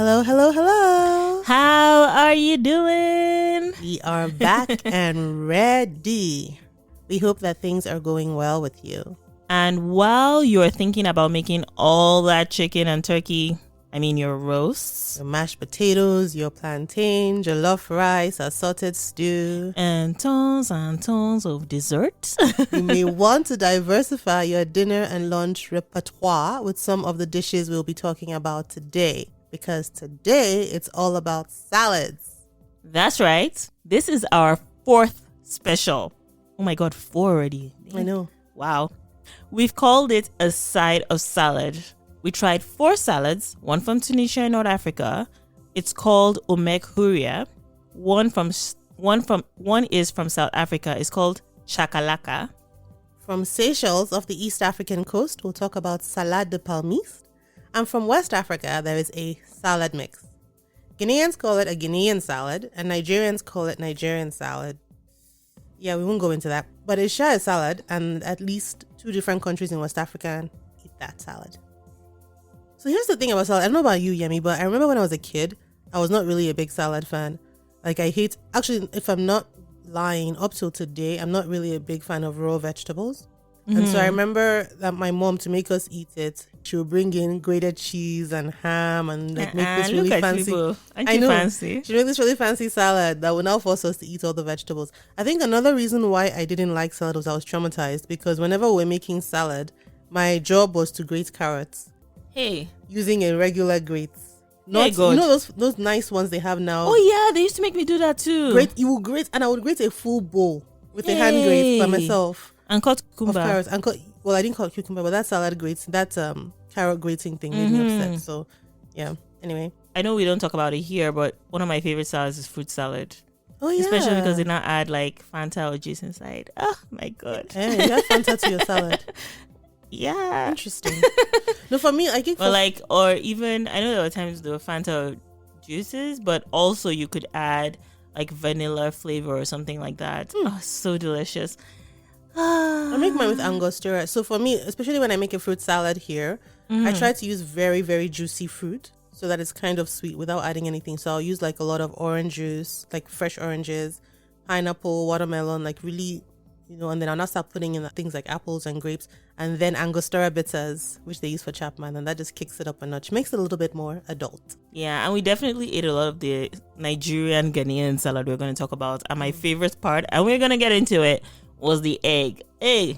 Hello, hello, hello. How are you doing? We are back and ready. We hope that things are going well with you. And while you're thinking about making all that chicken and turkey, your roasts, Your mashed potatoes, your plantain, jollof rice, assorted stew, and tons of dessert. you may want to diversify your dinner and lunch repertoire with some of the dishes we'll be talking about today. Because today, it's all about salads. That's right. This is our fourth special. Oh my God, 4 already. I know. Wow. We've called it a side of salad. We tried 4 salads, one from Tunisiain North Africa. It's called Omek Houria. One is from South Africa. It's called Chakalaka. From Seychelles the East African coast, we'll talk about Salade de Palmiste. And from West Africa, there is a salad mix. Ghanaians call it a Ghanaian salad, and Nigerians call it Nigerian salad. Yeah, we won't go into that. But it's a salad, and at least 2 different countries in West Africa eat that salad. So here's the thing about salad. I don't know about you, Yemi, but I remember when I was a kid, I was not really a big salad fan. Actually, if I'm not lying, up till today, I'm not really a big fan of raw vegetables. Mm-hmm. And so I remember that my mom, to make us eat it, she would bring in grated cheese and ham and make this really fancy. Fancy? She made this really fancy salad that would now force us to eat all the vegetables. I think another reason why I didn't like salad was I was traumatized because whenever we're making salad, my job was to grate carrots. Hey. Using a regular grate. Not, God. You know those nice ones they have now? Oh yeah, they used to make me do that too. You will grate, and I would grate a full bowl with a hand grate by myself. And cut cucumber. Of carrots. Well, I didn't cut cucumber, but that salad grates, that carrot grating thing made me upset. So, yeah. Anyway. I know we don't talk about it here, but one of my favorite salads is fruit salad. Oh, yeah. Especially because they not add like Fanta or juice inside. Oh, my God. Hey, you add Fanta to your salad. Yeah. Interesting. No, for me, I think... or even, I know there were times there were Fanta juices, but also you could add like vanilla flavor or something like that. Oh, so delicious. I make mine with Angostura. So for me, especially when I make a fruit salad here, I try to use very, very juicy fruit so that it's kind of sweet without adding anything. So I'll use like a lot of orange juice, like fresh oranges, pineapple, watermelon, like really, and then I'll now start putting in things like apples and grapes and then Angostura bitters, which they use for Chapman, and that just kicks it up a notch, makes it a little bit more adult. Yeah, and we definitely ate a lot of the Nigerian Ghanaian salad we're going to talk about. And my favorite part, and we're going to get into it, was the egg. Hey.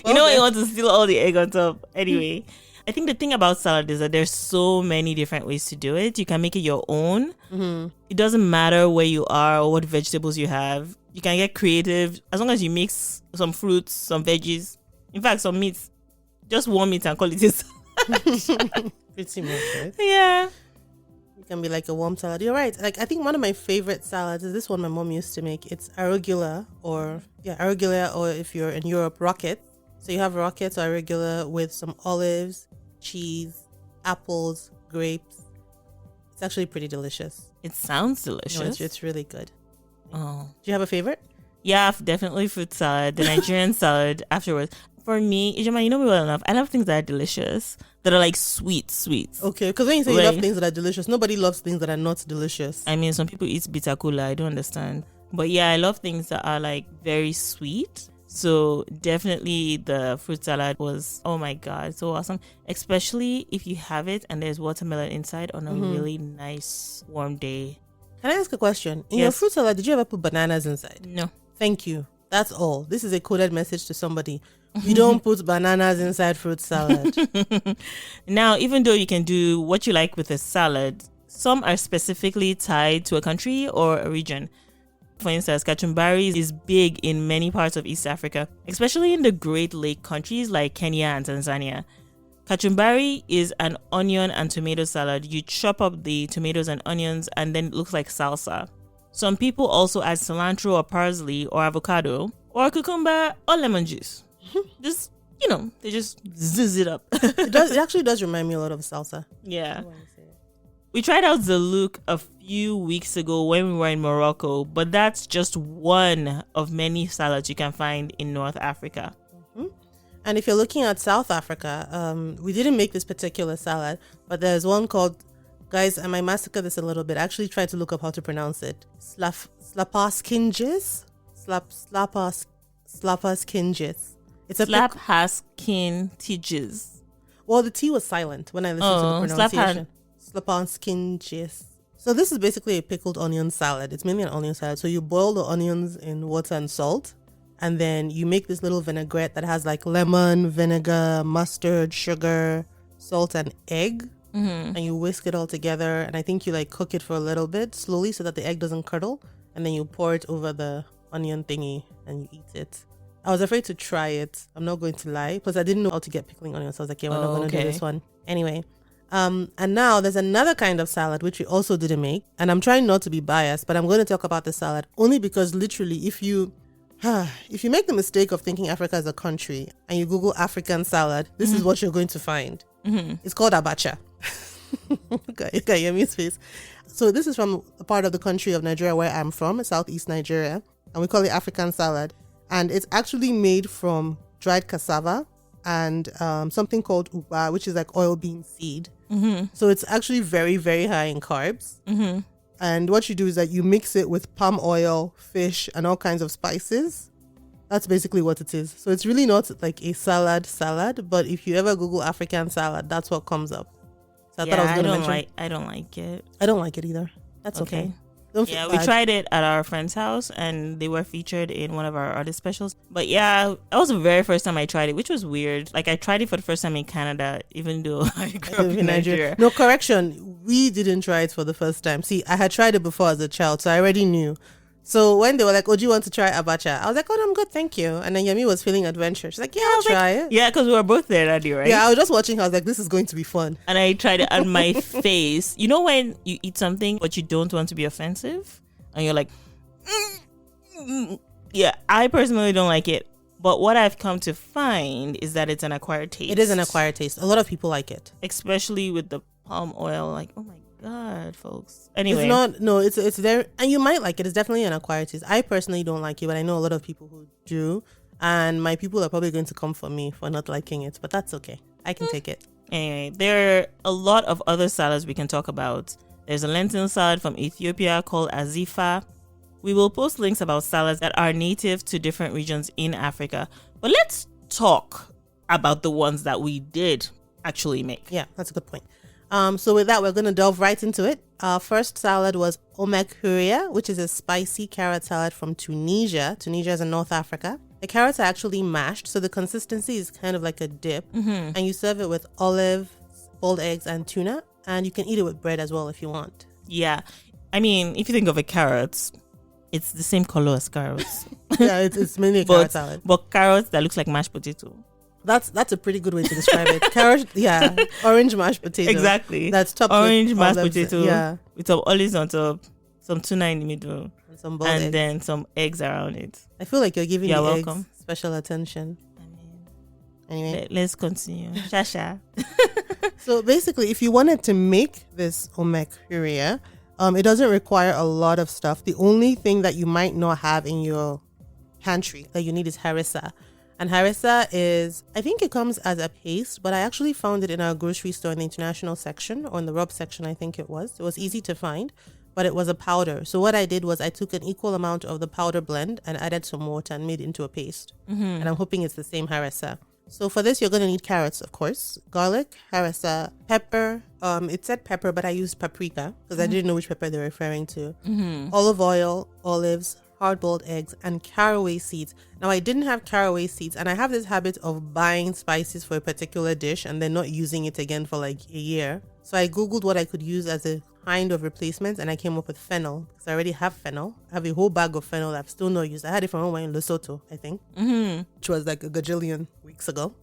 You know, you want to steal all the egg on top. Anyway, I think the thing about salad is that there's so many different ways to do it. You can make it your own. Mm-hmm. It doesn't matter where you are or what vegetables you have. You can get creative as long as you mix some fruits, some veggies. In fact, some meats. Just one meat and call it a salad. Pretty much, right? Yeah. It can be like a warm salad. You're right. Like, I think one of my favorite salads is this one my mom used to make. It's arugula or if you're in Europe, rocket. So you have rockets or arugula with some olives, cheese, apples, grapes. It's actually pretty delicious. It sounds delicious. No, it's really good. Oh. Do you have a favorite? Yeah, definitely fruit salad, the Nigerian salad afterwards. For me, Ijoma, you know me well enough. I love things that are delicious, that are like sweets. Okay, because when you say you love things that are delicious, nobody loves things that are not delicious. Some people eat bitter cola. I don't understand. But yeah, I love things that are like very sweet. So definitely the fruit salad was, oh my God, so awesome. Especially if you have it and there's watermelon inside on a really nice warm day. Can I ask a question? In your fruit salad, did you ever put bananas inside? No. Thank you. That's all. This is a coded message to somebody. You don't put bananas inside fruit salad. Now, even though you can do what you like with a salad, some are specifically tied to a country or a region. For instance, kachumbari is big in many parts of East Africa, especially in the Great Lake countries like Kenya and Tanzania. Kachumbari is an onion and tomato salad. You chop up the tomatoes and onions and then it looks like salsa. Some people also add cilantro or parsley or avocado or cucumber or lemon juice. Just, they just zizz it up. It actually does remind me a lot of salsa. Yeah. We tried out the look a few weeks ago when we were in Morocco, but that's just one of many salads you can find in North Africa. Mm-hmm. And if you're looking at South Africa, we didn't make this particular salad, but there's one called, guys, I might massacre this a little bit. I actually tried to look up how to pronounce it. Slapaskinges? Slapaskinges. It's a Slapaskinges. Well, the T was silent when I listened to the pronunciation. Slapaskinges. So this is basically a pickled onion salad. It's mainly an onion salad. So you boil the onions in water and salt, and then you make this little vinaigrette that has like lemon, vinegar, mustard, sugar, salt, and egg. And you whisk it all together. And I think you like cook it for a little bit slowly so that the egg doesn't curdle. And then you pour it over the onion thingy and you eat it. I was afraid to try it. I'm not going to lie. Plus, I didn't know how to get pickling onions. So I was like, yeah, we're not going to do this one. Anyway. And now there's another kind of salad which we also didn't make. And I'm trying not to be biased, but I'm going to talk about the salad only because literally if you make the mistake of thinking Africa is a country and you Google African salad, this is what you're going to find. It's called abacha. Okay, Yemi's face. So this is from a part of the country of Nigeria where I'm from, Southeast Nigeria, and we call it African salad. And it's actually made from dried cassava and something called uba, which is like oil bean seed. So it's actually very, very high in carbs. And what you do is that you mix it with palm oil, fish, and all kinds of spices. That's basically what it is. So it's really not like a salad, but if you ever Google African salad, that's what comes up. So I thought I was going to mention. I don't like it. I don't like it either. That's okay. We tried it at our friend's house and they were featured in one of our artist specials. But yeah, that was the very first time I tried it, which was weird. Like I tried it for the first time in Canada, even though I grew up in Nigeria. No, correction. We didn't try it for the first time. See, I had tried it before as a child, so I already knew. So when they were like, oh, do you want to try abacha? I was like, oh, no, I'm good, thank you. And then Yemi was feeling adventurous. She's like, yeah, I'll try it. Yeah, because we were both there that day, right? Yeah, I was just watching her. I was like, this is going to be fun. And I tried it on my face. You know when you eat something, but you don't want to be offensive? And you're like, yeah, I personally don't like it. But what I've come to find is that it's an acquired taste. It is an acquired taste. A lot of people like it. Especially with the palm oil. Like, oh my God, folks. Anyway. It's there. And you might like it. It's definitely an acquired taste. I personally don't like it, but I know a lot of people who do. And my people are probably going to come for me for not liking it. But that's okay. I can take it. Anyway, there are a lot of other salads we can talk about. There's a lentil salad from Ethiopia called azifa. We will post links about salads that are native to different regions in Africa. But let's talk about the ones that we did actually make. Yeah, that's a good point. So with that, we're going to delve right into it. Our first salad was Omek Houria, which is a spicy carrot salad from Tunisia. Tunisia is in North Africa. The carrots are actually mashed, so the consistency is kind of like a dip. And you serve it with olives, boiled eggs, and tuna. And you can eat it with bread as well if you want. Yeah. I mean, if you think of a carrot, it's the same color as carrots. Yeah, it's mainly a carrot salad. But carrots that looks like mashed potato. That's a pretty good way to describe it. Carrot, yeah. Orange mashed potato. Exactly. That's topped orange with mashed olives, potato. Yeah. With some olives on top, some tuna in the middle. And some boiled eggs. Then some eggs around it. I feel like you're giving the welcome. Eggs special attention. Anyway, let's continue. Shasha. So basically, if you wanted to make this Omek Houria, it doesn't require a lot of stuff. The only thing that you might not have in your pantry that you need is harissa. And harissa is, I think it comes as a paste, but I actually found it in our grocery store in the international section, or in the rub section, I think it was. It was easy to find, but it was a powder. So what I did was I took an equal amount of the powder blend and added some water and made it into a paste. And I'm hoping it's the same harissa. So for this, you're going to need carrots, of course, garlic, harissa, pepper. It said pepper, but I used paprika because I didn't know which pepper they were referring to. Olive oil, olives, hard-boiled eggs, and caraway seeds. Now, I didn't have caraway seeds, and I have this habit of buying spices for a particular dish and then not using it again for like a year. So I Googled what I could use as a kind of replacement, and I came up with fennel because I already have fennel. I have a whole bag of fennel that I've still not used. I had it from home in Lesotho, I think, which was like a gajillion weeks ago.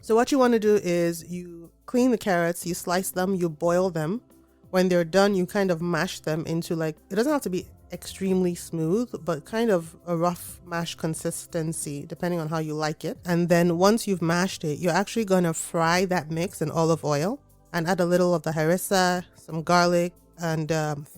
So what you want to do is you clean the carrots, you slice them, you boil them. When they're done, you kind of mash them into like, it doesn't have to be extremely smooth, but kind of a rough mash consistency, depending on how you like it. And then once you've mashed it, you're actually going to fry that mix in olive oil and add a little of the harissa, some garlic, and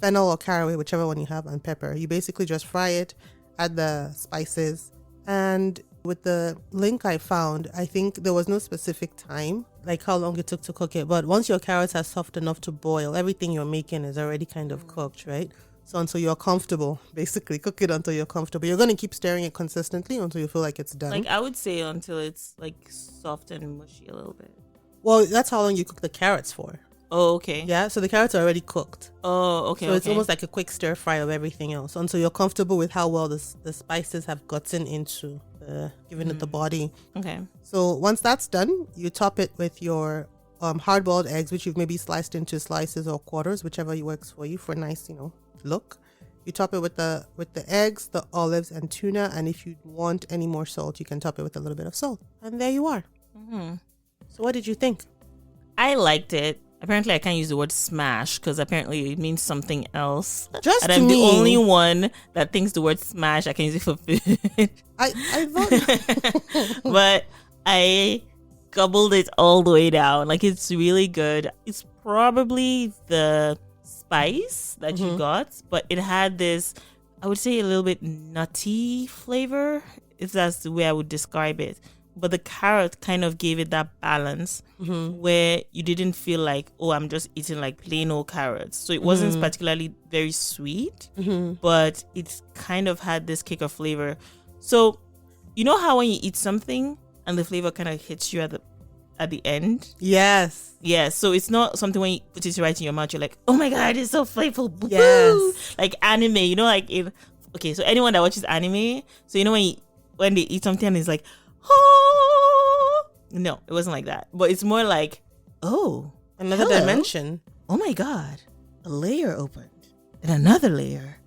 fennel or caraway, whichever one you have, and pepper. You basically just fry it, add the spices, and With the link I found, I think there was no specific time, like how long it took to cook it. But once your carrots are soft enough to boil, everything you're making is already kind of cooked, right? So until you're comfortable, basically cook it until you're comfortable. You're going to keep stirring it consistently until you feel like it's done. Like I would say until it's like soft and mushy a little bit. Well, that's how long you cook the carrots for. Oh, okay. Yeah, so the carrots are already cooked. Oh, okay. So it's almost like a quick stir fry of everything else until you're comfortable with how well the spices have gotten into giving it the body. Okay. So once that's done, you top it with your hard-boiled eggs, which you've maybe sliced into slices or quarters, whichever works for you for a nice, look. You top it with the eggs, the olives, and tuna. And if you want any more salt, you can top it with a little bit of salt. And there you are. Mm-hmm. So what did you think? I liked it. Apparently, I can't use the word smash because apparently it means something else. Just and to I'm me, the only one that thinks the word smash, I can use it for food. I thought... But I gobbled it all the way down. Like, it's really good. It's probably the spice that you got, but it had this, I would say, a little bit nutty flavor, if that's the way I would describe it. But the carrot kind of gave it that balance where you didn't feel like, oh, I'm just eating like plain old carrots. So it wasn't particularly very sweet, but it kind of had this kick of flavor. So you know how when you eat something and the flavor kind of hits you at the end? Yes. Yeah, so it's not something when you put it right in your mouth, you're like, oh my God, it's so flavorful. Yes. Like anime, okay, so anyone that watches anime, so when they eat something and it's like, oh, no, it wasn't like that. But it's more like, oh, another dimension. Oh my God, a layer opened and another layer.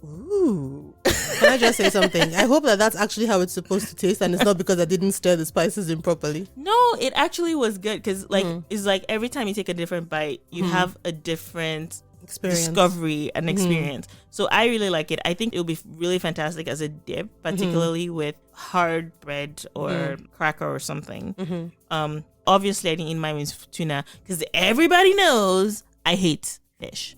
Ooh. Can I just say something? I hope that's actually how it's supposed to taste, and it's not because I didn't stir the spices in properly. No, it actually was good because it's like every time you take a different bite, you have a different discovery and experience. So I really like it. I think it'll be really fantastic as a dip, particularly with hard bread or cracker or something. Obviously I didn't eat mine with tuna because everybody knows I hate fish,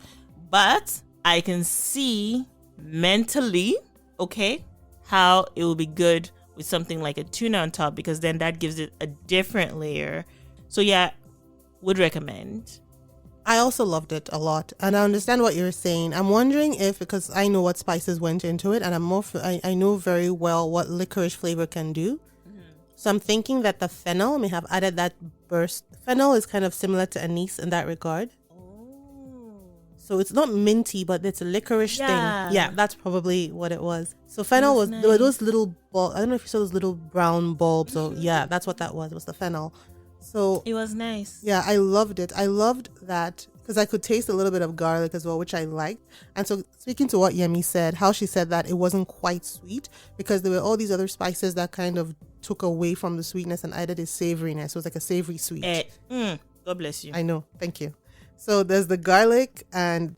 but I can see mentally, okay, how it will be good with something like a tuna on top, because then that gives it a different layer. So yeah, would recommend. I also loved it a lot, and I understand what you're saying. I'm wondering if, because I know what spices went into it, and I know very well what licorice flavor can do. So I'm thinking that the fennel may have added that burst. Fennel is kind of similar to anise in that regard. So it's not minty, but it's a licorice thing. Yeah, that's probably what it was. So fennel was nice. There were those little I don't know if you saw those little brown bulbs. So yeah, that's what that was. It was the fennel. So it was nice. Yeah, I loved it. I loved that because I could taste a little bit of garlic as well, which I liked. And so speaking to what Yemi said, how she said that it wasn't quite sweet because there were all these other spices that kind of took away from the sweetness and added a savoriness. So it was like a savory sweet. God bless you. I know. Thank you. So there's the garlic and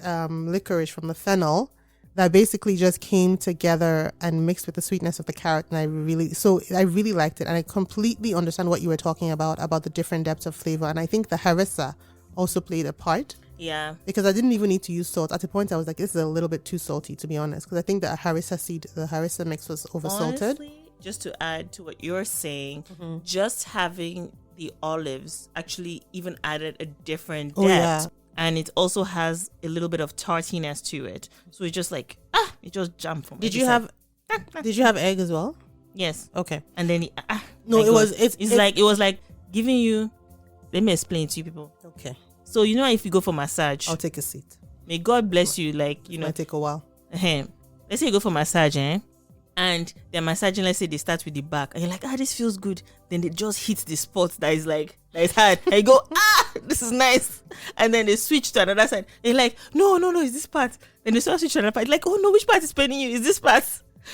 licorice from the fennel that basically just came together and mixed with the sweetness of the carrot. And I really liked it. And I completely understand what you were talking about the different depths of flavor. And I think the harissa also played a part. Yeah. Because I didn't even need to use salt. At a point, I was like, this is a little bit too salty, to be honest. Because I think the harissa mix was oversalted. Honestly, just to add to what you're saying, just having the olives actually even added a different depth. Yeah. And it also has a little bit of tartiness to it. So it's just like, it just jumped from Did you have egg as well? Yes. Okay. And then no, it was like giving you, let me explain to you people. Okay. So if you go for massage, I'll take a seat. May God bless you, Might take a while. Let's say you go for massage, and they're massaging, let's say they start with the back, and you're like, this feels good. Then they just hit the spot that is hard. And you go, this is nice. And then they switch to another side. They're like, no, it's this part. Then they start switch to another part. Like, oh no, which part is paining you? Is this part?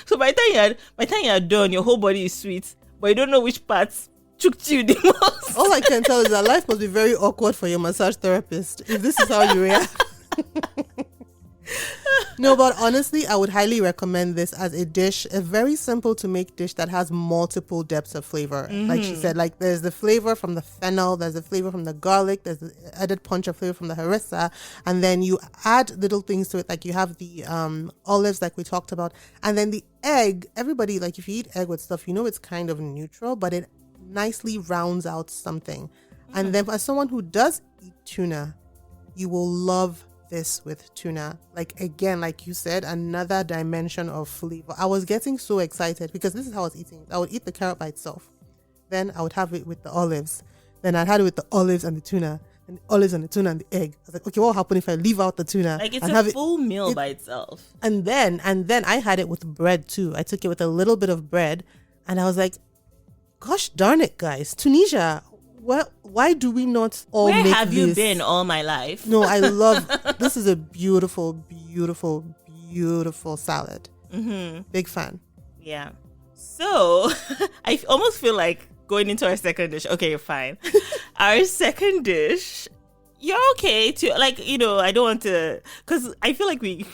So by the time you're done, your whole body is sweet, but you don't know which parts choked you the most. All I can tell is that life must be very awkward for your massage therapist if this is how you react. No, but honestly, I would highly recommend this as a dish, a very simple to make dish that has multiple depths of flavor. Like she said, like there's the flavor from the fennel, there's the flavor from the garlic, there's the added punch of flavor from the harissa, and then you add little things to it, like you have the olives like we talked about, and then the egg. Everybody, like if you eat egg with stuff, you know it's kind of neutral, but it nicely rounds out something. And then as someone who does eat tuna, you will love this with tuna. Like again, like you said, another dimension of flavor. I was getting so excited because this is how I was eating. I would eat the carrot by itself, then I would have it with the olives, then I'd have it with the olives and the tuna, and the olives and the tuna and the egg. I was like, okay, what will happen if I leave out the tuna? Like it's a full meal by itself. And then I had it with bread too. I took it with a little bit of bread, and I was like, gosh darn it, guys, Tunisia. Why do we not all Where make this? Where have you been all my life? No, I love this. Is a beautiful, beautiful, beautiful salad. Big fan. Yeah. So I almost feel like going into our second dish. Okay, fine. Our second dish. You're okay to, like, you know, I don't want to, because I feel like we've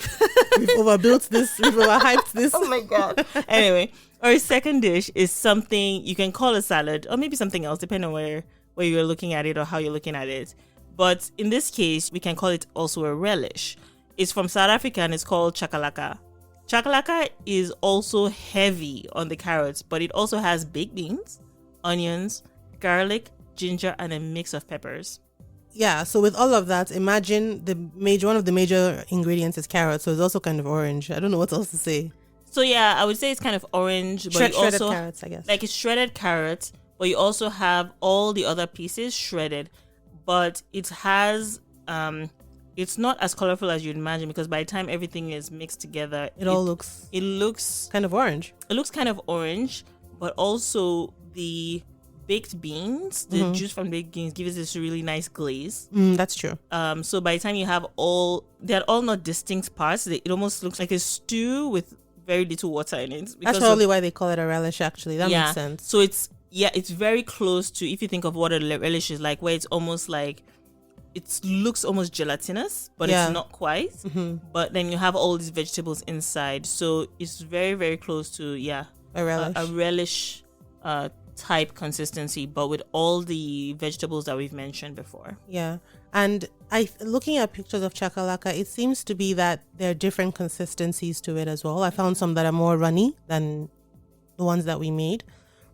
overbuilt this, we've overhyped this. Oh my God. Anyway, our second dish is something you can call a salad or maybe something else, depending on where you're looking at it or how you're looking at it. But in this case, we can call it also a relish. It's from South Africa and it's called Chakalaka. Chakalaka is also heavy on the carrots, but it also has baked beans, onions, garlic, ginger, and a mix of peppers. Yeah, so with all of that, imagine one of the major ingredients is carrots, so it's also kind of orange. I don't know what else to say. So yeah, I would say it's kind of orange, but shredded also carrots, I guess. Like it's shredded carrots, but you also have all the other pieces shredded, but it has it's not as colorful as you'd imagine because by the time everything is mixed together, it looks kind of orange. It looks kind of orange, but also the baked beans, the juice from baked beans gives this really nice glaze. That's true. So by the time you have they're all not distinct parts. It almost looks like a stew with very little water in it. That's probably why they call it a relish, actually. That makes sense. So it's very close to, if you think of what a relish is like, where it's almost like, it looks almost gelatinous, but it's not quite. But then you have all these vegetables inside. So it's very, very close to, a relish. A relish type consistency, but with all the vegetables that we've mentioned before. Yeah. And looking at pictures of chakalaka, it seems to be that there are different consistencies to it as well. I found some that are more runny than the ones that we made.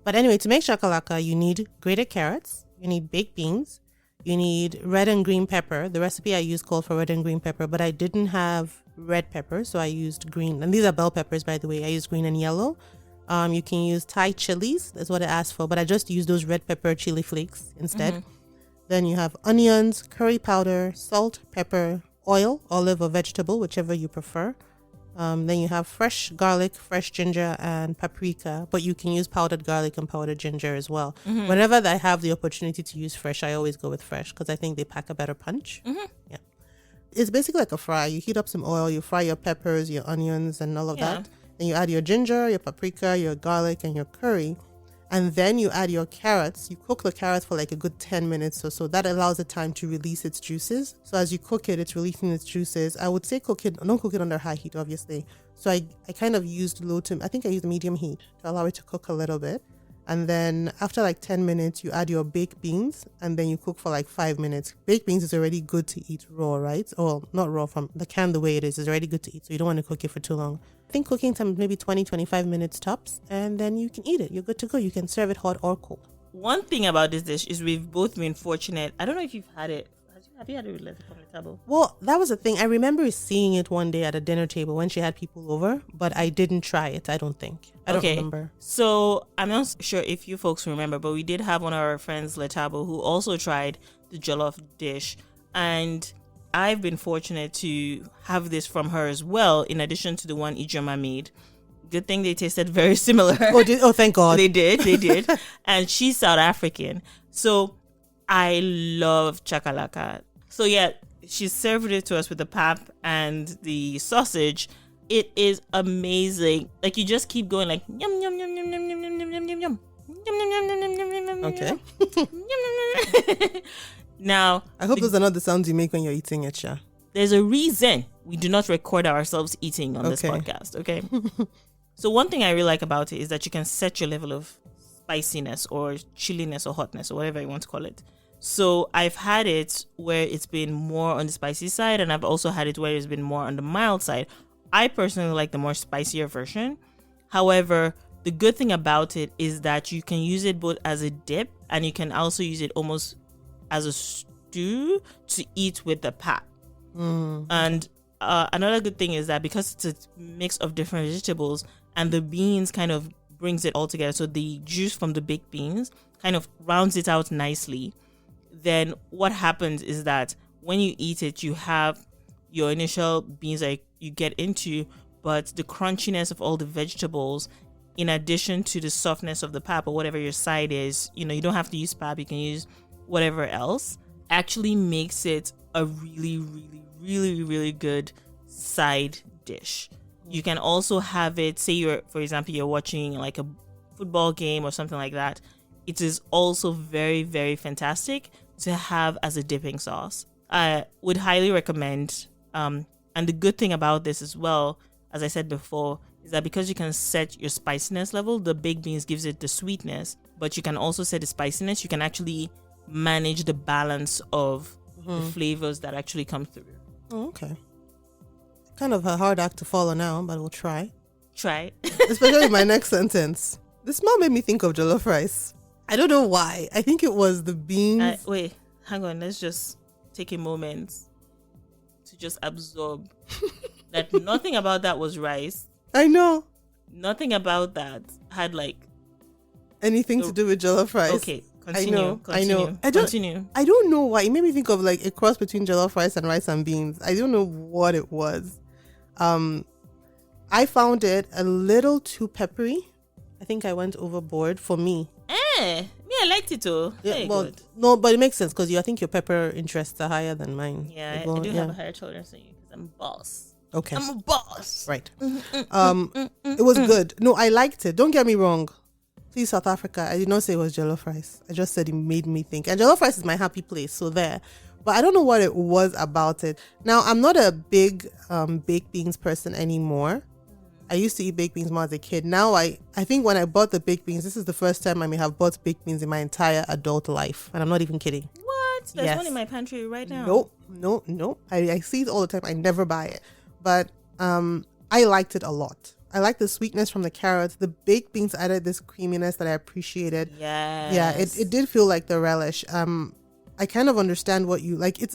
But anyway, to make chakalaka, you need grated carrots, you need baked beans, you need red and green pepper. The recipe I used called for red and green pepper, but I didn't have red pepper, so I used green. And these are bell peppers, by the way. I used green and yellow. You can use Thai chilies. That's what I asked for, but I just used those red pepper chili flakes instead. Then you have onions, curry powder, salt, pepper, oil, olive or vegetable, whichever you prefer. Then you have fresh garlic, fresh ginger, and paprika, but you can use powdered garlic and powdered ginger as well. Whenever I have the opportunity to use fresh, I always go with fresh because I think they pack a better punch. Yeah, it's basically like a fry. You heat up some oil, you fry your peppers, your onions, and all of that. Then you add your ginger, your paprika, your garlic, and your curry. And then you add your carrots. You cook the carrots for like a good 10 minutes or so. That allows the time to release its juices. So as you cook it, it's releasing its juices. I would say don't cook it under high heat, obviously. So I kind of used I think I used medium heat to allow it to cook a little bit. And then after like 10 minutes, you add your baked beans and then you cook for like 5 minutes. Baked beans is already good to eat raw, right? Or not raw, from the can the way it is already good to eat. So you don't want to cook it for too long. I think cooking time maybe 20-25 minutes tops, and then you can eat it. You're good to go. You can serve it hot or cold. One thing about this dish is we've both been fortunate. I don't know if you've had it. Have you had it with lettuce on the table? Well, that was the thing. I remember seeing it one day at a dinner table when she had people over, but I didn't try it, I don't think. I don't remember. So I'm not sure if you folks remember, but we did have one of our friends, Letabo, who also tried the jollof dish. And I've been fortunate to have this from her as well, in addition to the one Ijoma made. Good thing they tasted very similar. Oh, thank God. They did. And she's South African. So I love chakalaka. So yeah, she served it to us with the pap and the sausage. It is amazing. Like you just keep going like yum yum yum yum yum yum yum yum yum yum yum yum. Okay. Now I hope those are not the sounds you make when you're eating it, Sha. There's a reason we do not record ourselves eating on this podcast, okay? So one thing I really like about it is that you can set your level of spiciness or chilliness or hotness or whatever you want to call it. So I've had it where it's been more on the spicy side, and I've also had it where it's been more on the mild side. I personally like the more spicier version. However, the good thing about it is that you can use it both as a dip, and you can also use it almost as a stew to eat with the pap. And another good thing is that because it's a mix of different vegetables and the beans kind of brings it all together, so the juice from the baked beans kind of rounds it out nicely, then what happens is that when you eat it, you have your initial beans that you get into, but the crunchiness of all the vegetables, in addition to the softness of the pap or whatever your side is, you don't have to use pap, you can use whatever else, actually makes it a really, really, really, really good side dish. You can also have it, say for example, you're watching like a football game or something like that. It is also very, very fantastic to have as a dipping sauce. I would highly recommend. And the good thing about this as well, as I said before, is that because you can set your spiciness level, the baked beans gives it the sweetness, but you can also set the spiciness. You can actually manage the balance of the flavors that actually come through. Oh, okay. Kind of a hard act to follow now, but we'll try. Especially my next sentence. The smell made me think of jollof rice. I don't know why. I think it was the beans. Wait, hang on. Let's just take a moment to just absorb that nothing about that was rice. I know. Nothing about that had like anything to do with jollof rice. Okay, continue. I know. I don't know why. It made me think of like a cross between jollof rice and rice and beans. I don't know what it was. I found it a little too peppery. I think I went overboard for me. I liked it too. Yeah, no, but it makes sense because I think your pepper interests are higher than mine. Yeah, I do have a higher tolerance than you because I'm a boss. Okay. I'm a boss. Right. It was good. No, I liked it. Don't get me wrong. Please, South Africa, I did not say it was jollof rice. I just said it made me think. And jollof rice is my happy place, so there. But I don't know what it was about it. Now, I'm not a big baked beans person anymore. I used to eat baked beans more as a kid. Now, I think when I bought the baked beans, this is the first time I may have bought baked beans in my entire adult life. And I'm not even kidding. What? There's one in my pantry right now. Nope. I see it all the time. I never buy it. But I liked it a lot. I like the sweetness from the carrots. The baked beans added this creaminess that I appreciated. Yes. Yeah, it did feel like the relish. I kind of understand what you like. I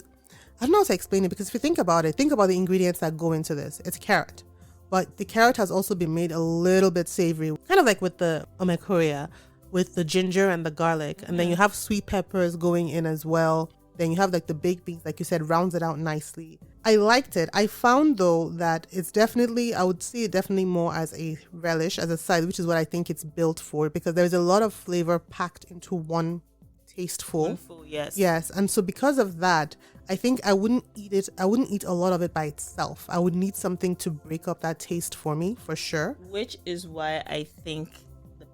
don't know how to explain it because if you think about the ingredients that go into this. It's carrot. But the carrot has also been made a little bit savory. Kind of like with the Omek Houria, with the ginger and the garlic. And then you have sweet peppers going in as well. Then you have like the baked beans, like you said, rounds it out nicely. I liked it. I found though that it's definitely, I would see it definitely more as a relish, as a side, which is what I think it's built for, because there's a lot of flavor packed into one tasteful. Yes. Yes. And so because of that, I think I wouldn't eat it. I wouldn't eat a lot of it by itself. I would need something to break up that taste for me, for sure. Which is why I think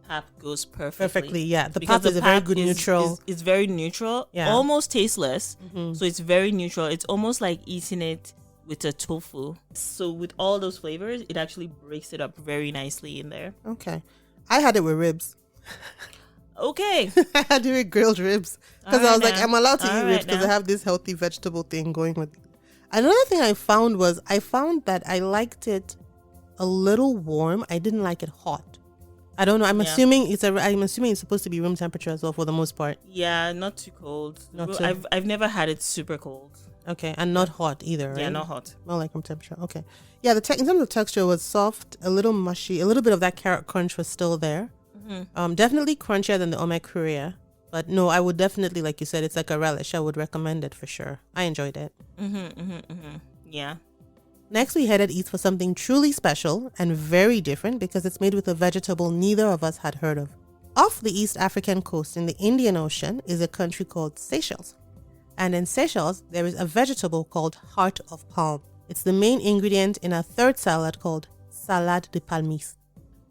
pap goes perfectly. Yeah. The pap is a very good neutral. It's very neutral, almost tasteless. So it's very neutral. It's almost like eating it with a tofu. So with all those flavors, it actually breaks it up very nicely in there. Okay. I had it with ribs. Okay. I had it with grilled ribs because I was like, I'm allowed to eat ribs because I have this healthy vegetable thing going with it. Another thing I found that I liked it a little warm. I didn't like it hot. I don't know. I'm assuming it's supposed to be room temperature as well for the most part. Yeah, not too cold. I've never had it super cold. Okay, and not hot either, right? Yeah, not hot. Not like room temperature. Okay. Yeah, in terms of texture, it was soft, a little mushy, a little bit of that carrot crunch was still there. Definitely crunchier than the Omek Houria. But no, I would definitely, like you said, it's like a relish. I would recommend it for sure. I enjoyed it. Yeah. Next, we headed east for something truly special and very different because it's made with a vegetable neither of us had heard of. Off the East African coast in the Indian Ocean is a country called Seychelles. And in Seychelles, there is a vegetable called heart of palm. It's the main ingredient in a third salad called Salade de Palmiste.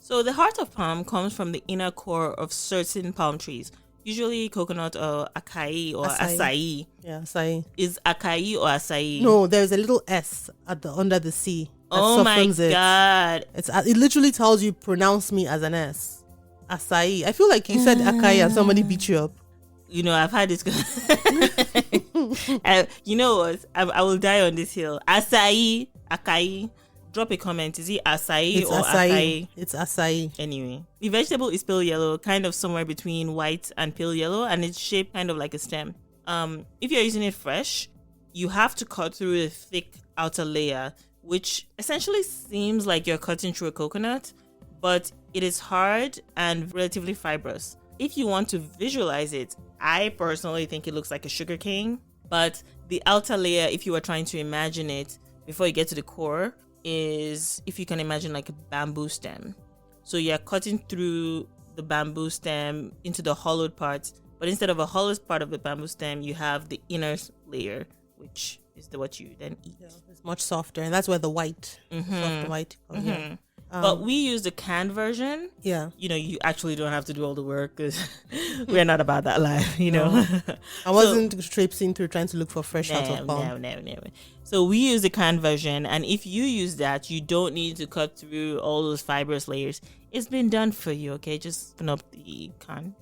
So the heart of palm comes from the inner core of certain palm trees, Usually coconut or acai or acai. Yeah, acai. Is acai or acai? No, there's a little S under the C. Oh my God. It literally tells you pronounce me as an S. Acai. I feel like you said acai and somebody beat you up. You know, I've had this. You know what? I will die on this hill. Acai. Drop a comment. Is it acai or acai? It's acai. Anyway, the vegetable is pale yellow, kind of somewhere between white and pale yellow, and it's shaped kind of like a stem. If you're using it fresh, you have to cut through a thick outer layer, which essentially seems like you're cutting through a coconut, but it is hard and relatively fibrous. If you want to visualize it, I personally think it looks like a sugar cane, but the outer layer, if you were trying to imagine it before you get to the core, is, if you can imagine, like a bamboo stem. So you're cutting through the bamboo stem into the hollowed parts, but instead of a hollowed part of the bamboo stem, you have the inner layer, which is what you then eat. Yeah, it's much softer, and that's where the white, soft white. Yeah. But we use the canned version. Yeah. You know, you actually don't have to do all the work because we're not about that life, you know. I wasn't traipsing through trying to look for fresh out of palm. No. So we use the canned version, and if you use that, you don't need to cut through all those fibrous layers. It's been done for you, okay? Just open up the can.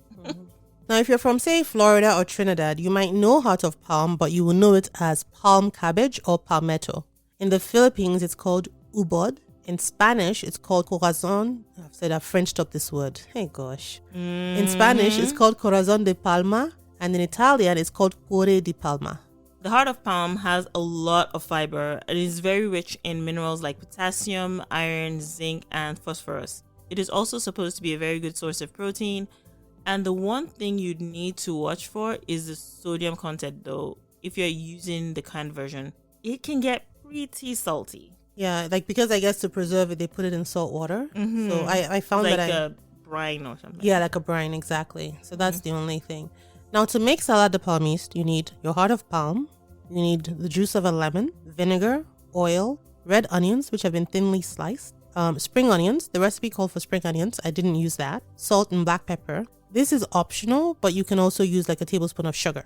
Now, if you're from, say, Florida or Trinidad, you might know heart of palm, but you will know it as palm cabbage or palmetto. In the Philippines, it's called ubod. In Spanish, it's called corazon. I've Frenched up this word. Hey, gosh. In Spanish, it's called corazon de palma. And in Italian, it's called cuore di palma. The heart of palm has a lot of fiber and is very rich in minerals like potassium, iron, zinc, and phosphorus. It is also supposed to be a very good source of protein. And the one thing you'd need to watch for is the sodium content, though. If you're using the canned version, it can get pretty salty. Yeah, like, because I guess to preserve it, they put it in salt water. So I found like that a brine or something. Yeah, like a brine, exactly. So that's the only thing. Now, to make salade de palmiste, you need your heart of palm, you need the juice of a lemon, vinegar, oil, red onions, which have been thinly sliced, spring onions. The recipe called for spring onions. I didn't use that. Salt and black pepper. This is optional, but you can also use like a tablespoon of sugar.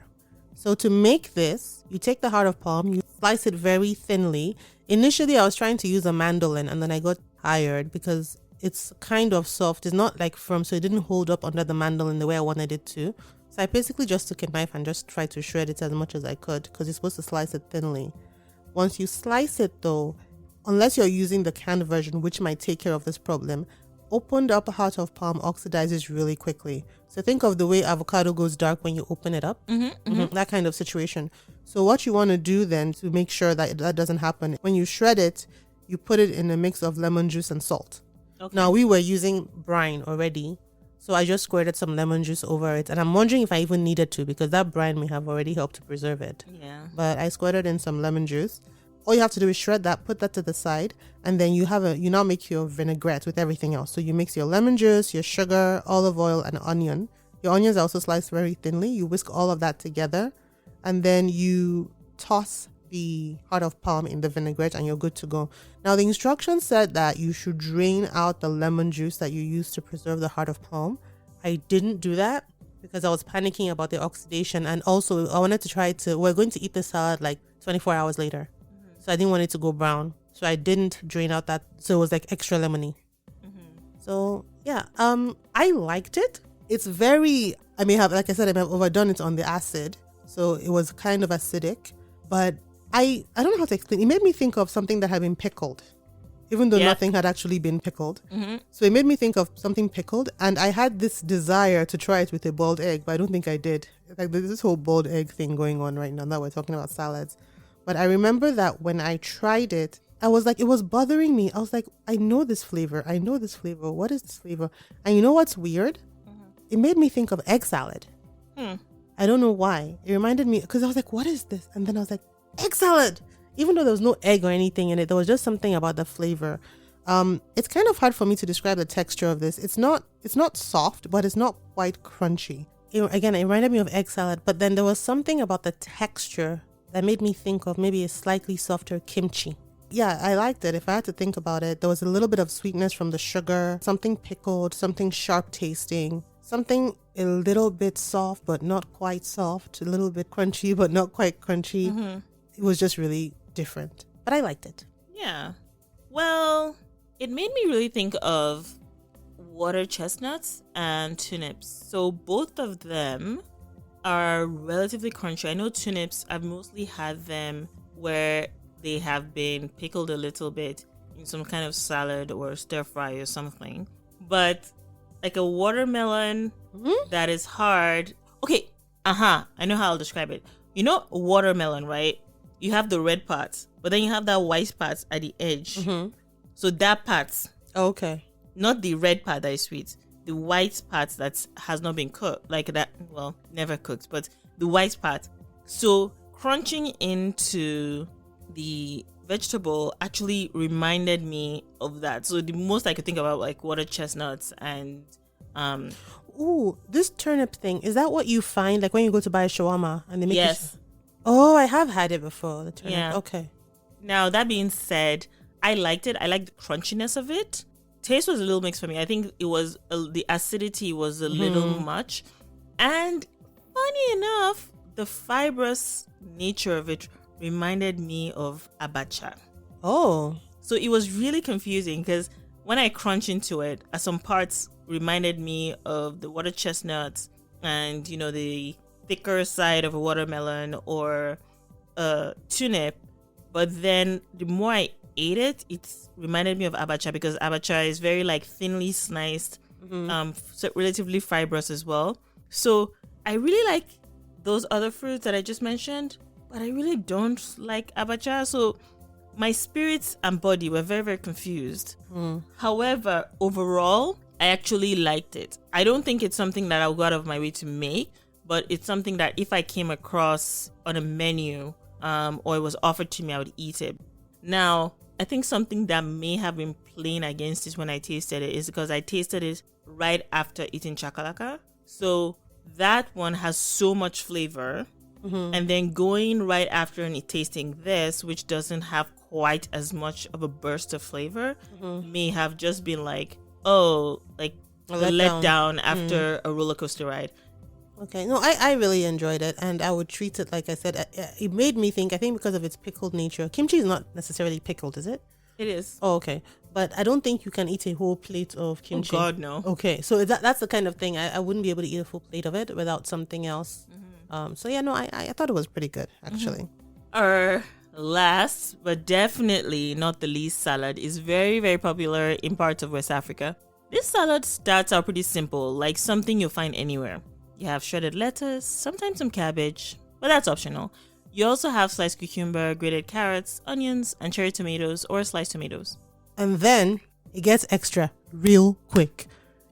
So to make this, you take the heart of palm, you slice it very thinly. Initially, I was trying to use a mandolin, and then I got tired because it's kind of soft. It's not like firm, so it didn't hold up under the mandolin the way I wanted it to. So I basically just took a knife and just tried to shred it as much as I could because you're supposed to slice it thinly. Once you slice it though, unless you're using the canned version, which might take care of this problem, opened up heart of palm oxidizes really quickly. So think of the way avocado goes dark when you open it up. That kind of situation. So what you want to do then to make sure that that doesn't happen, when you shred it, you put it in a mix of lemon juice and salt. Okay. Now, we were using brine already, so I just squirted some lemon juice over it. And I'm wondering if I even needed to, because that brine may have already helped to preserve it. Yeah. But I squirted in some lemon juice. All you have to do is shred that, put that to the side, and then you now make your vinaigrette with everything else. So you mix your lemon juice, your sugar, olive oil, and onion. Your onions are also sliced very thinly. You whisk all of that together, and then you toss the heart of palm in the vinaigrette, and you're good to go. Now, the instructions said that you should drain out the lemon juice that you used to preserve the heart of palm. I didn't do that because I was panicking about the oxidation, and also I wanted to we're going to eat the salad like 24 hours later. So I didn't want it to go brown. So I didn't drain out that. So it was like extra lemony. So yeah, I liked it. It's very, I may have overdone it on the acid. So it was kind of acidic, but I don't know how to explain. It made me think of something that had been pickled, even though nothing had actually been pickled. So it made me think of something pickled. And I had this desire to try it with a boiled egg, but I don't think I did. Like, there's this whole boiled egg thing going on right now that we're talking about salads. But I remember that when I tried it, I was like, it was bothering me. I was like, I know this flavor. What is this flavor? And you know what's weird? It made me think of egg salad. I don't know why. It reminded me, because I was like, what is this? And then I was like, egg salad. Even though there was no egg or anything in it, there was just something about the flavor. It's kind of hard for me to describe the texture of this. It's not soft, but it's not quite crunchy. It reminded me of egg salad, but then there was something about the texture that made me think of maybe a slightly softer kimchi. Yeah, I liked it. If I had to think about it, there was a little bit of sweetness from the sugar, something pickled, something sharp tasting, something a little bit soft but not quite soft, a little bit crunchy but not quite crunchy. Mm-hmm. It was just really different, but I liked it. Yeah. Well, it made me really think of water chestnuts and turnips. So both of them are relatively crunchy. I know turnips, I've mostly had them where they have been pickled a little bit in some kind of salad or stir fry or something. But like a watermelon that is hard. Okay, I know how I'll describe it. You know watermelon, right? You have the red parts, but then you have that white part at the edge. Mm-hmm. So that part, Okay. not the red part that is sweet, the white part that has not been cooked, like that, well, never cooked, but the white part. So crunching into the vegetable actually reminded me of that. So the most I could think about, like water chestnuts and Ooh, this turnip thing, is that what you find like when you go to buy a shawarma and they make yes. Oh, I have had it before, the turnip. Yeah. Okay. Now that being said, I liked it. I liked the crunchiness of it. Taste was a little mixed for me. I think it was the acidity was a little much, and funny enough, the fibrous nature of it reminded me of abacha. Oh. So it was really confusing because when I crunch into it, some parts reminded me of the water chestnuts and, you know, the thicker side of a watermelon or a turnip. But then the more I ate it, it reminded me of abacha because abacha is very like thinly sliced, so relatively fibrous as well. So I really like those other fruits that I just mentioned, but I really don't like abacha. So my spirits and body were very, very confused. However, overall, I actually liked it. I don't think it's something that I'll go out of my way to make, but it's something that if I came across on a menu or it was offered to me, I would eat it. Now, I think something that may have been playing against it when I tasted it is because I tasted it right after eating chakalaka. So that one has so much flavor. And then going right after and tasting this, which doesn't have quite as much of a burst of flavor, may have just been like, oh, like a letdown after a roller coaster ride. Okay. No, I really enjoyed it, and I would treat it, like I said, it made me think, I think because of its pickled nature. Kimchi is not necessarily pickled, is it? It is. Oh, okay. But I don't think you can eat a whole plate of kimchi. Oh, God, no. Okay. So that's the kind of thing. I wouldn't be able to eat a full plate of it without something else. So yeah, no, I thought it was pretty good, actually. Our last, but definitely not the least salad is very, very popular in parts of West Africa. This salad starts out pretty simple, like something you'll find anywhere. You have shredded lettuce, sometimes some cabbage, but that's optional. You also have sliced cucumber, grated carrots, onions, and cherry tomatoes or sliced tomatoes. And then it gets extra real quick.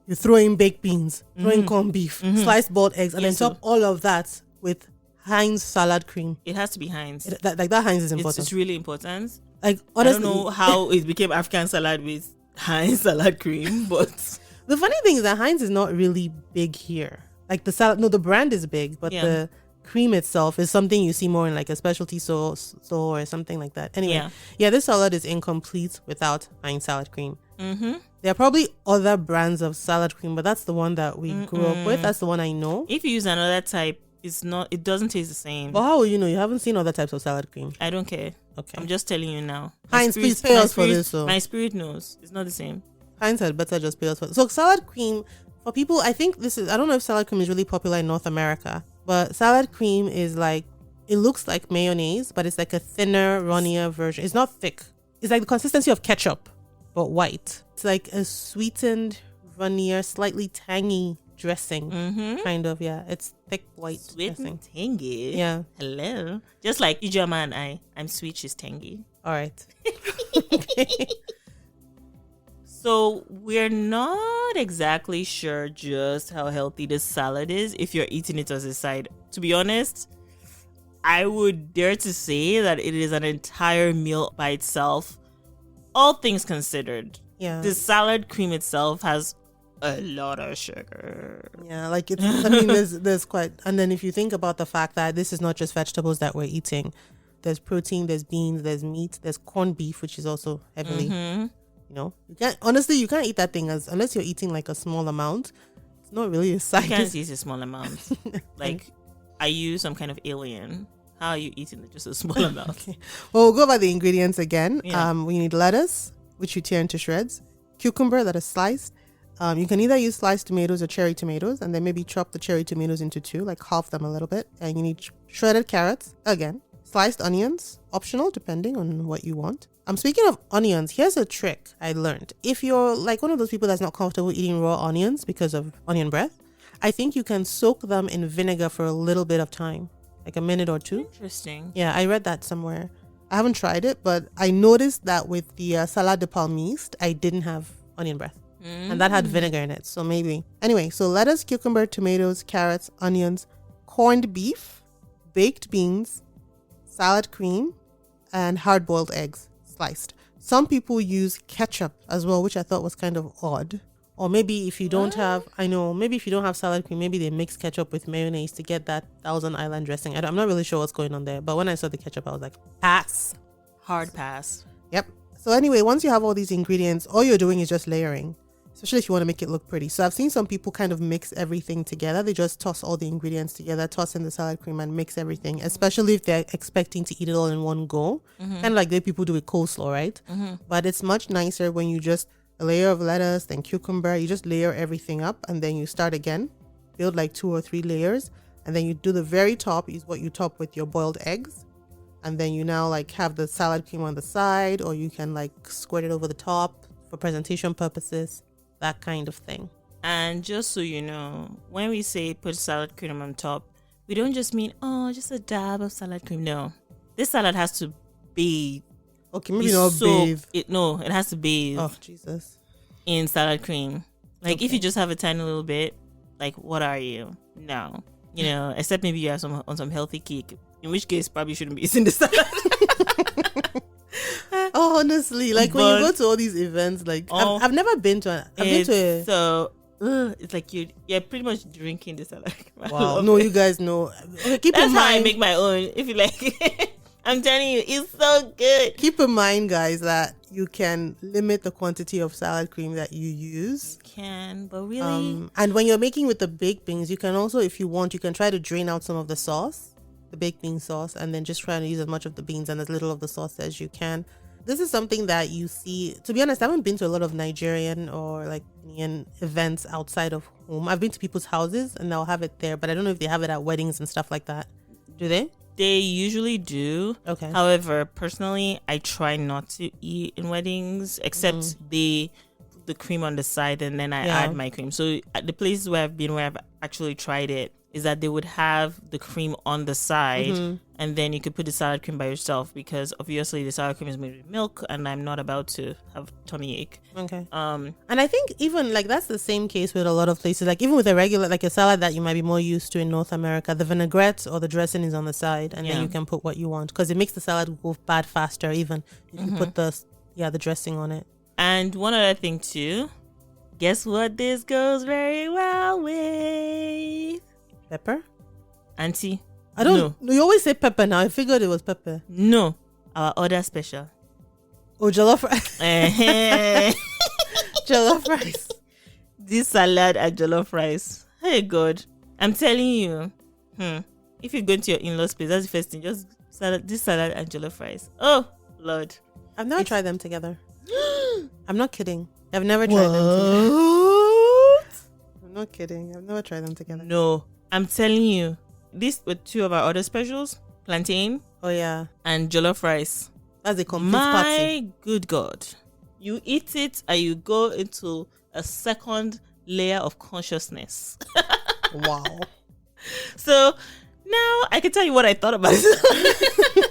You throw in baked beans, throw in corned beef, sliced boiled eggs, and then top all of that with Heinz salad cream. It has to be Heinz. That Heinz is important. It's really important. Like, honestly, I don't know how it became African salad with Heinz salad cream, but the funny thing is that Heinz is not really big here. Like the salad, no, the brand is big, but the cream itself is something you see more in like a specialty store or something like that. Anyway, yeah, this salad is incomplete without Heinz salad cream. There are probably other brands of salad cream, but that's the one that we grew up with. That's the one I know. If you use another type, it doesn't taste the same. But how will you know? You haven't seen other types of salad cream. I don't care. Okay. I'm just telling you now. Heinz, please pay us for this. My spirit knows. It's not the same. Heinz had better just pay us for this. So salad cream, for people, I think I don't know if salad cream is really popular in North America, but salad cream is like, it looks like mayonnaise, but it's like a thinner, runnier version. It's not thick. It's like the consistency of ketchup, but white. It's like a sweetened, runnier, slightly tangy dressing, kind of. Yeah, it's thick white Sweet dressing. and tangy. Yeah. Hello. Just like Ijoma and I'm sweet, she's tangy. All right. So we're not exactly sure just how healthy this salad is if you're eating it as a side. To be honest, I would dare to say that it is an entire meal by itself, all things considered. Yeah. The salad cream itself has a lot of sugar. Yeah, like it's, I mean, there's quite, and then if you think about the fact that this is not just vegetables that we're eating, there's protein, there's beans, there's meat, there's corned beef, which is also heavily, you know, you can't eat that thing unless you're eating like a small amount. not really a side. You can't eat a small amount. Like, are you some kind of alien? How are you eating just a small amount? Okay. Well, we'll go by the ingredients again. Yeah. We need lettuce, which you tear into shreds, cucumber that is sliced. You can either use sliced tomatoes or cherry tomatoes, and then maybe chop the cherry tomatoes into two, like half them a little bit. And you need shredded carrots, again, sliced onions, optional depending on what you want. Speaking of onions, here's a trick I learned. If you're like one of those people that's not comfortable eating raw onions because of onion breath, I think you can soak them in vinegar for a little bit of time, like a minute or two. Interesting. Yeah, I read that somewhere. I haven't tried it, but I noticed that with the Salade de Palmiste, I didn't have onion breath. And that had vinegar in it, so maybe. Anyway, so lettuce, cucumber, tomatoes, carrots, onions, corned beef, baked beans, salad cream, and hard-boiled eggs sliced. Some people use ketchup as well, which I thought was kind of odd. Or maybe if you don't have, maybe if you don't have salad cream, maybe they mix ketchup with mayonnaise to get that Thousand Island dressing. I'm not really sure what's going on there, but when I saw the ketchup, I was like, pass. Hard pass. Yep. So anyway, once you have all these ingredients, all you're doing is just layering. Especially if you want to make it look pretty. So I've seen some people kind of mix everything together. They just toss all the ingredients together, toss in the salad cream and mix everything, especially if they're expecting to eat it all in one go. Kind of like the way people do with coleslaw, right? But it's much nicer when you just a layer of lettuce, then cucumber. You just layer everything up and then you start again. Build like 2 or 3 layers. And then you do the very top is what you top with your boiled eggs. And then you now like have the salad cream on the side, or you can like squirt it over the top for presentation purposes. That kind of thing. And just so you know, when we say put salad cream on top, we don't just mean, just a dab of salad cream. No. This salad has to bathe. Okay, maybe not bathe. It has to bathe. Oh, Jesus. In salad cream. Like, Okay. if you just have a tiny little bit, like, what are you? No. You know, except maybe you have some healthy cake, in which case probably shouldn't be eating the salad. Oh, honestly, like when you go to all these events, like I've never been to it's like you're pretty much drinking the salad. Wow. No, you guys know. Okay, keep That's in how I mind. make my own. If you like, I'm telling you, it's so good. Keep in mind, guys, that you can limit the quantity of salad cream that you use. But really, And when you're making with the baked beans, you can also, if you want, you can try to drain out some of the sauce, the baked bean sauce, and then just try to use as much of the beans and as little of the sauce as you can. This is something that you see. To be honest, I haven't been to a lot of Nigerian or like Ghanaian events outside of home. I've been to people's houses and they'll have it there, but I don't know if they have it at weddings and stuff like that. Do they? they usually do. Okay. However, personally, I try not to eat in weddings, except the cream on the side, and then I add my cream. So at the places where I've been, where I've actually tried it, is that they would have the cream on the side, and then you could put the salad cream by yourself, because obviously the salad cream is made with milk, and I'm not about to have tummy ache. Okay. And I think even like that's the same case with a lot of places. Like even with a regular, like a salad that you might be more used to in North America, the vinaigrette or the dressing is on the side, and then you can put what you want, because it makes the salad go bad faster. Even if you put the dressing on it. And one other thing too, guess what this goes very well with? Pepper? Auntie? I don't know. You always say pepper now. I figured it was pepper. No. Our other special. Oh, jollof rice. Jollof rice. This salad and jollof rice. Hey God. I'm telling you. If you go to your in-laws place, that's the first thing. Just this salad and jollof rice. Oh, Lord. I've never tried them together. I'm not kidding. I've never tried them together. I'm not kidding. I've never tried them together. No. I'm telling you, these were two of our other specials: plantain, and jollof rice. That's a complete party. My good God, you eat it and you go into a second layer of consciousness. Wow. So now I can tell you what I thought about it.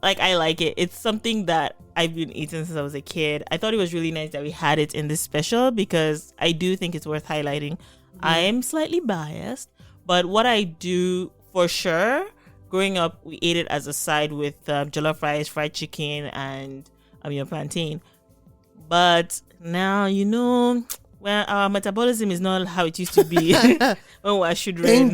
Like, I like it. It's something that I've been eating since I was a kid. I thought it was really nice that we had it in this special, because I do think it's worth highlighting. I am slightly biased, but what I do for sure, growing up, we ate it as a side with jollof rice, fried chicken, and plantain. But now, well, our metabolism is not how it used to be when we should run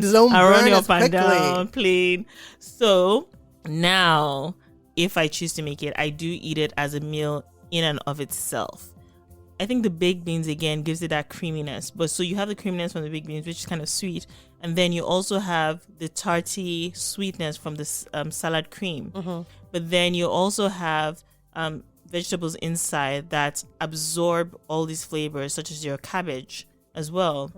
up and down plain. So now, if I choose to make it, I do eat it as a meal in and of itself. I think the baked beans again gives it that creaminess. But so you have the creaminess from the baked beans, which is kind of sweet, and then you also have the tarty sweetness from the salad cream. But then you also have vegetables inside that absorb all these flavors, such as your cabbage as well.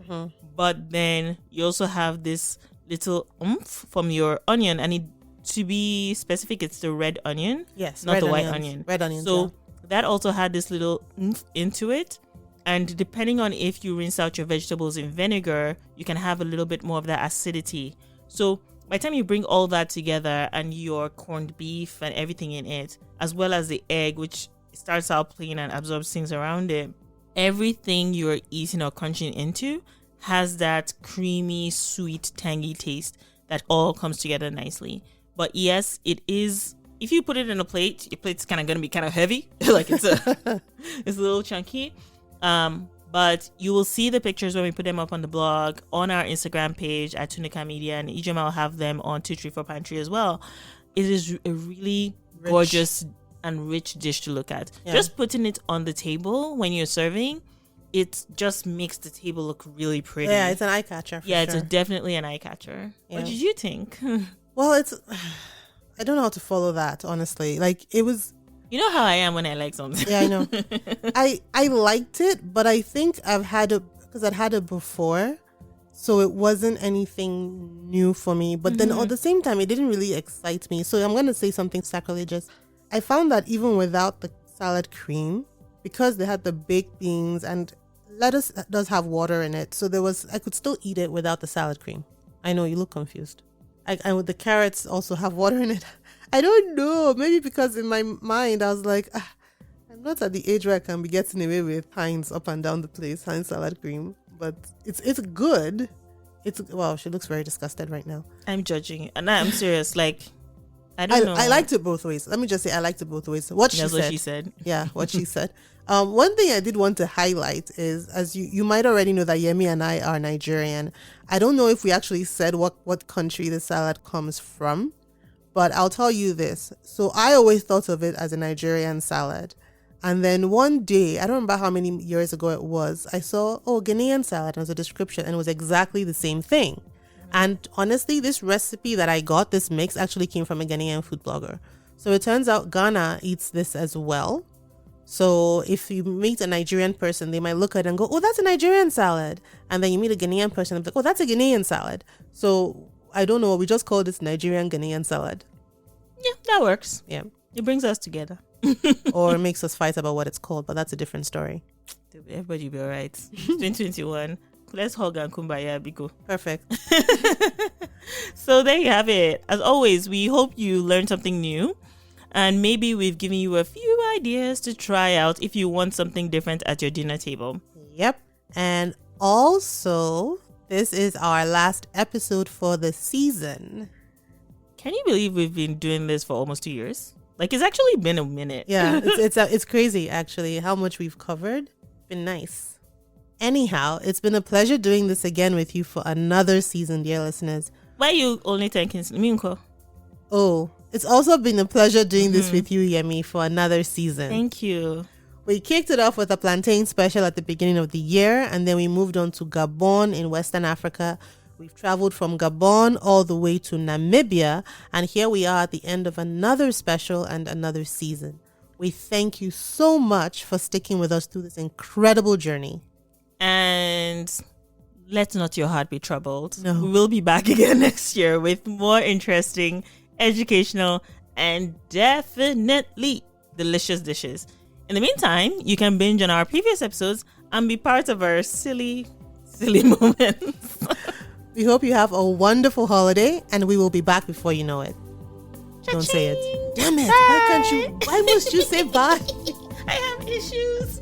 But then you also have this little oomph from your onion, and to be specific, it's the red onion, not the white onion. Red onions. So that also had this little oomph into it. And depending on if you rinse out your vegetables in vinegar, you can have a little bit more of that acidity. So by the time you bring all that together and your corned beef and everything in it, as well as the egg, which starts out plain and absorbs things around it, everything you're eating or crunching into has that creamy, sweet, tangy taste that all comes together nicely. But yes, it is, if you put it in a plate, your plate's kind of going to be kind of heavy. Like it's a little chunky. But you will see the pictures when we put them up on the blog, on our Instagram page at Tunuka Media, and Ijoma will have them on 234 Pantry as well. It is a really gorgeous and rich dish to look at. Just putting it on the table when you're serving, it just makes the table look really pretty. Yeah, it's an eye catcher. It's definitely an eye catcher. Yeah. What did you think? Well, I don't know how to follow that, honestly. Like, it was... You know how I am when I like something. Yeah, I know. I liked it, but I think I've had it because I'd had it before, so it wasn't anything new for me. But then at the same time, it didn't really excite me. So I'm going to say something sacrilegious. I found that even without the salad cream, because they had the baked beans and lettuce does have water in it, so I could still eat it without the salad cream. I know you look confused. And the carrots also have water in it. I don't know. Maybe because in my mind, I was like, I'm not at the age where I can be getting away with Heinz up and down the place, Heinz salad cream. But it's good. Wow, she looks very disgusted right now. I'm judging. And I'm serious. Like, I don't know. I liked it both ways. Let me just say I liked it both ways. That's what she said. Yeah, what she said. One thing I did want to highlight is, as you might already know, that Yemi and I are Nigerian. I don't know if we actually said what country the salad comes from, but I'll tell you this. So I always thought of it as a Nigerian salad. And then one day, I don't remember how many years ago it was, I saw, Ghanaian salad as a description, and it was exactly the same thing. And honestly, this recipe that I got, this mix, actually came from a Ghanaian food blogger. So it turns out Ghana eats this as well. So if you meet a Nigerian person, they might look at it and go, that's a Nigerian salad. And then you meet a Ghanaian person and be like, that's a Ghanaian salad. So I don't know. We just call this Nigerian Ghanaian salad. Yeah, that works. Yeah. It brings us together. Or it makes us fight about what it's called, but that's a different story. Everybody will be all right. 2021. Let's hug and kumbaya, Biko. Perfect. So there you have it. As always, we hope you learned something new. And maybe we've given you a few ideas to try out if you want something different at your dinner table. Yep. And also, this is our last episode for the season. Can you believe we've been doing this for almost 2 years? Like, it's actually been a minute. Yeah, it's crazy, actually, how much we've covered. Been nice. Anyhow, it's been a pleasure doing this again with you for another season, dear listeners. Why are you only thanking Minko? Oh, it's also been a pleasure doing this with you, Yemi, for another season. Thank you. We kicked it off with a plantain special at the beginning of the year, and then we moved on to Gabon in Western Africa. We've traveled from Gabon all the way to Namibia, and here we are at the end of another special and another season. We thank you so much for sticking with us through this incredible journey. And let not your heart be troubled. No. We will be back again next year with more interesting, educational, and definitely delicious dishes. In the meantime, you can binge on our previous episodes and be part of our silly moments. We hope you have a wonderful holiday, and we will be back before you know it. Cha-ching. Don't say it. Damn it. Bye. Why must you say bye? I have issues.